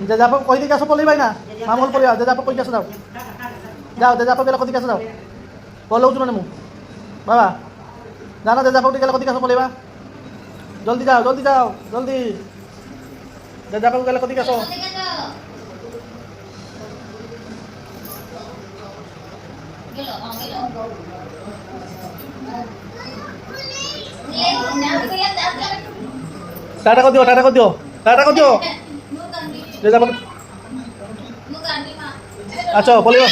যে যাবো কই দিকে আসো পলিবাই না মামুল পলিয়া যে যাবো কই দিকে আসো যাও যাও যে যাবো গেলে কই দিকে আসো যাও বলো উঠো না মু বাবা জানা যে যাবো গেলে কই দিকে আসো পলিবা জলদি যাও জলদি যে যাবো গেলে কই দিকে আসো টাটা কর দিও যে যাবো আচ্ছা পলিবা